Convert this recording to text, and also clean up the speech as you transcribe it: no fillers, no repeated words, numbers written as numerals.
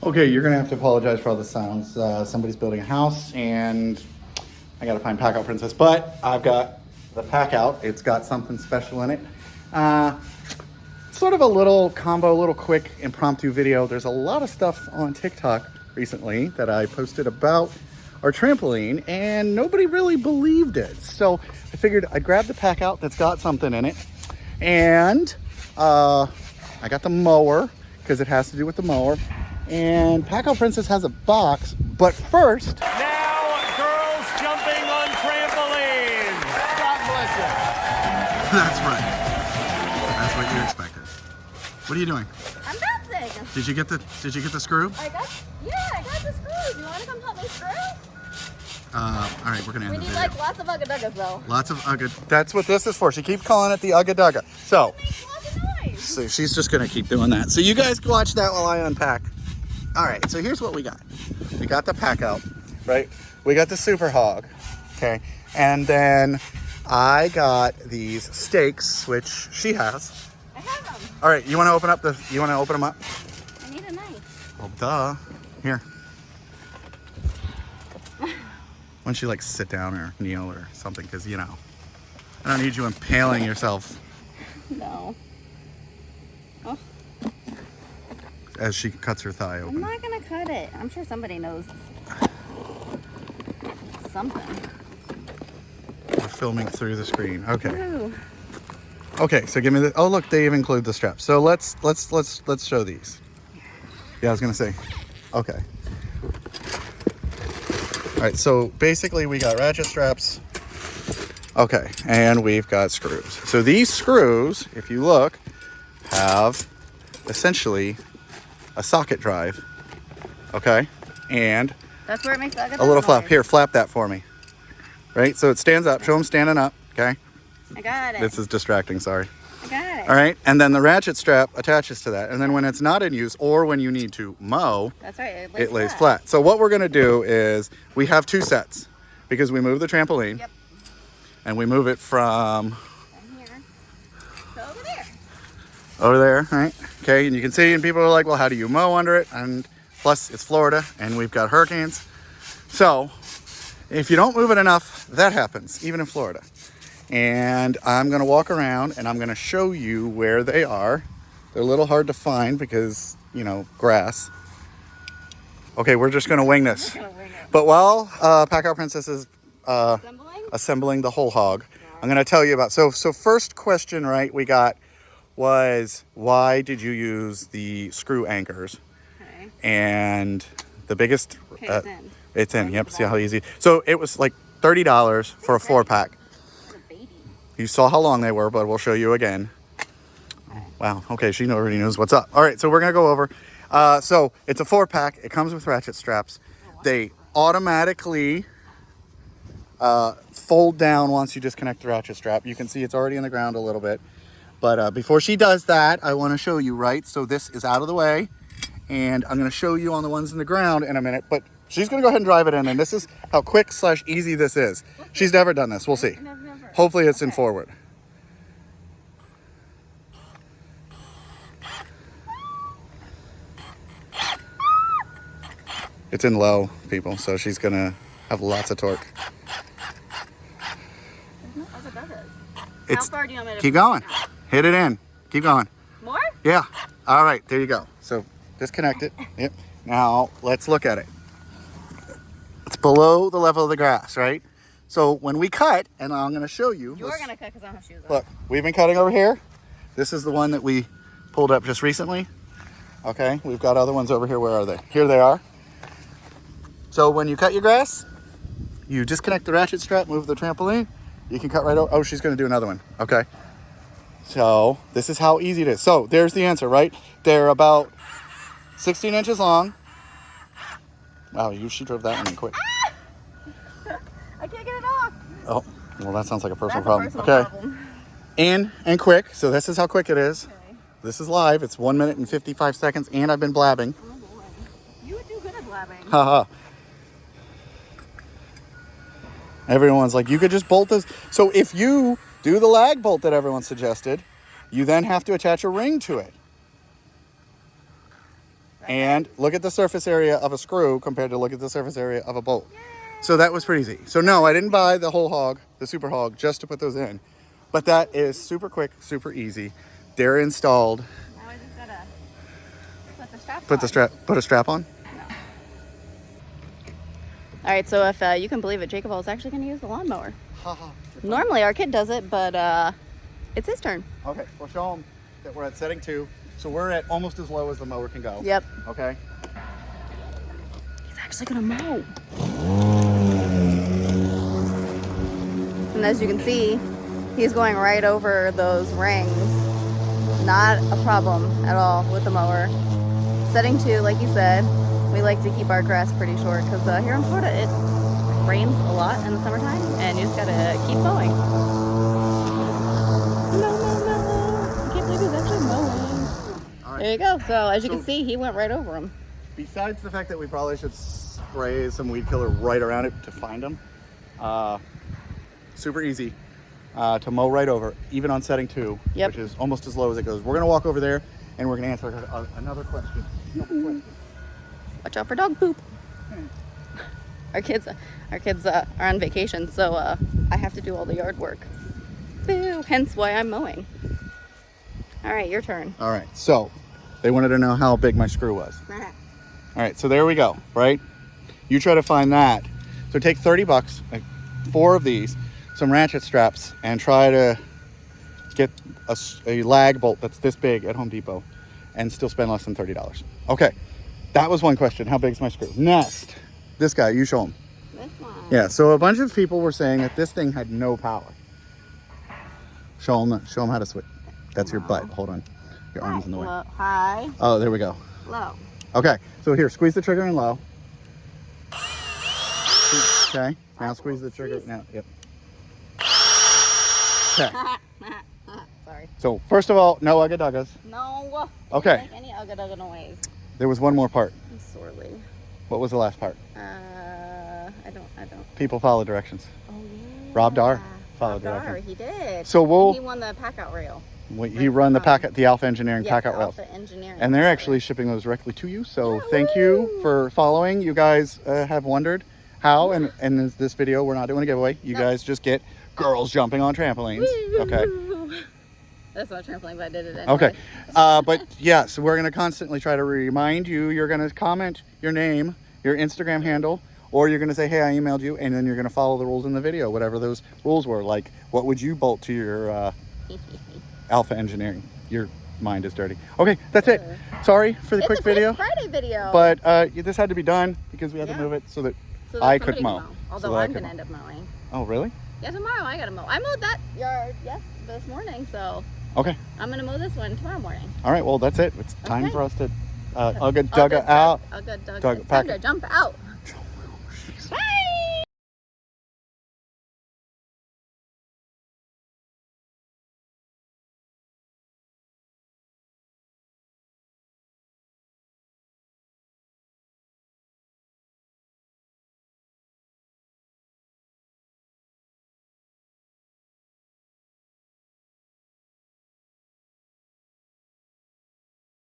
Okay, you're gonna have to apologize for all the sounds. Somebody's building a house and I gotta find PACKOUT Princess, but I've got the PACKOUT. It's got something special in it. Sort of a little combo, little quick impromptu video. There's a lot of stuff on TikTok recently that I posted about our trampoline and nobody really believed it. So I figured I'd grab the PACKOUT that's got something in it. And I got the mower because it has to do with the mower. And PACKOUT Princess has a box, but first... Now, girls jumping on trampolines. God bless you. That's right. That's what you expected. What are you doing? I'm bouncing. Did you get the screw? I got the screws. You want to come help me screw? All right, we're gonna end the video. We need like lots of ugga-duggas though. Lots of ugga. That's what this is for. She keeps calling it the ugga-dugga. So, It makes lots of noise. so she's just gonna keep doing that. So you guys watch that while I unpack. All right, so here's what we got. We got the PACKOUT, right? We got the SuperHawg, okay? And then I got these stakes, which she has. I have them. All right, you wanna open them up? I need a knife. Oh, duh. Here. Why don't you like sit down or kneel or something? Because, you know, I don't need you impaling yourself No. Oh, as she cuts her thigh I'm open. not gonna cut it. I'm sure somebody knows something. We're filming through the screen. Okay. Ooh. Okay, so give me the, oh look, they even include the straps. So let's show these. Yeah, I was gonna say, okay. All right, so basically we got ratchet straps. Okay, and we've got screws. So these screws, if you look, have essentially a socket drive, okay? And That's where it makes a little flap. Here, flap that for me. Right, so it stands up, show them standing up, okay? I got it. This is distracting, sorry. I got it. All right, and then the ratchet strap attaches to that. And then when it's not in use or when you need to mow, That's right. it lays flat. So what we're gonna do is we have two sets because we move the trampoline. Yep. And we move it from And here. So over there. over there, right? Okay, and you can see, and people are like, well, how do you mow under it? And plus it's Florida and we've got hurricanes. So if you don't move it enough, that happens, even in Florida. And I'm gonna walk around and I'm gonna show you where they are. They're a little hard to find because, you know, grass. Okay, we're just gonna wing this. I'm gonna wing it. But while PACKOUT Princess is Assembling? assembling the whole hog, I'm gonna tell you about, so first question, right, we got was, why did you use the screw anchors? Okay. And the biggest, Okay, it's in. it's in, yep, see how easy. So it was like $30 for a 4-pack. What a baby. You saw how long they were, but we'll show you again. Wow, okay, she already knows what's up. All right, so we're gonna go over. So it's a 4-pack, it comes with ratchet straps. They automatically fold down once you disconnect the ratchet strap. You can see it's already in the ground a little bit. But before she does that, I wanna show you, right? So this is out of the way, and I'm gonna show you on the ones in the ground in a minute, but she's gonna go ahead and drive it in, and this is how quick / easy this is. She's never done this, we'll see. Never. Hopefully it's in forward. It's in low, people, so she's gonna have lots of torque. There's no ugga-duggas. How It's, far do you want me to keep going. Hit it in. Keep going. More? Yeah. All right, there you go. So disconnect it. Yep. Now let's look at it. It's below the level of the grass, right? So when we cut, and I'm gonna show you. You're gonna cut because I don't have shoes on. Look, we've been cutting over here. This is the one that we pulled up just recently. Okay, we've got other ones over here. Where are they? Here they are. So when you cut your grass, you disconnect the ratchet strap, move the trampoline. You can cut right over. Oh, she's gonna do another one. Okay. So this is how easy it is. So there's the answer, right? They're about 16 inches long. Wow, she drove that one in quick. I can't get it off. Oh, well, that sounds like a personal That's problem. a personal Okay. problem. In and quick. So this is how quick it is. Okay. This is live. It's 1 minute and 55 seconds, and I've been blabbing. Oh boy. You would do good at blabbing. Haha. Everyone's like, you could just bolt this. So if you do the lag bolt that everyone suggested, you then have to attach a ring to it. And look at the surface area of a screw compared to look at the surface area of a bolt. So that was pretty easy. So no, I didn't buy the whole hog, the Super Hog, just to put those in. But that is super quick, super easy. They're installed. Now I just gotta put the strap Put a strap on. All right, so if you can believe it, JakeOfALL is actually going to use the lawnmower. Normally our kid does it, but it's his turn. Okay, we'll show them that we're at setting 2. So we're at almost as low as the mower can go. Yep. Okay. He's actually going to mow. And as you can see, he's going right over those rings. Not a problem at all with the mower. Setting 2, like you said, we like to keep our grass pretty short because here in Florida it rains a lot in the summertime and you just gotta keep mowing. No. I can't believe he's actually mowing. Right. There you go. So as you can see, he went right over him. Besides the fact that we probably should spray some weed killer right around it to find them, super easy to mow right over, even on setting 2, Yep. which is almost as low as it goes. We're gonna walk over there and we're gonna answer another question. Watch out for dog poop. Our kids are on vacation, so I have to do all the yard work. Boo! Hence why I'm mowing. All right, your turn. All right, so they wanted to know how big my screw was. All right, so there we go, right? You try to find that. So take 30 bucks, like 4 of these, some ratchet straps, and try to get a lag bolt that's this big at Home Depot and still spend less than $30. Okay, that was one question. How big is my screw? Next, this guy, you show him. This one. Yeah, so a bunch of people were saying that this thing had no power. Show them how to switch. That's your butt. Hold on. Your arm's in the way. Low. High. Oh, there we go. Low. Okay, so here, squeeze the trigger in low. Okay, now squeeze the trigger. Now, yep. Okay. Sorry. So first of all, no ugga-duggas. No. Okay. Don't make any ugga-dugga noise. There was one more part. Sorely. What was the last part? I don't. People follow directions. Oh yeah. Rob Dar followed Rob Dar, directions. he did. So we'll. He won the PACKOUT rail. He run the PACKOUT, the Alpha Engineering Yes, PACKOUT the rails. Alpha Engineering. And they're actually shipping those directly to you. So thank you for following. You guys have wondered how, and in this video, we're not doing a giveaway. You guys just get girls jumping on trampolines. Okay. That's not trampoline, but I did it anyway. Okay. But yeah, so we're going to constantly try to remind you. You're going to comment your name, your Instagram handle, or you're going to say, hey, I emailed you, and then you're going to follow the rules in the video, whatever those rules were. Like, what would you bolt to your Alpha Engineering? Your mind is dirty. Okay, that's it. Sorry for the quick video. Friday video. But this had to be done because we had to move it so that I could mow. Although I'm going to end up mowing. Oh, really? Yeah, tomorrow I got to mow. I mowed that yard this morning, so Okay. I'm going to mow this one tomorrow morning. All right, well, that's it. It's time Okay. for us to ugga-dugga out. Ugga-dugga. Dugga It's time pack- to jump out. Bye!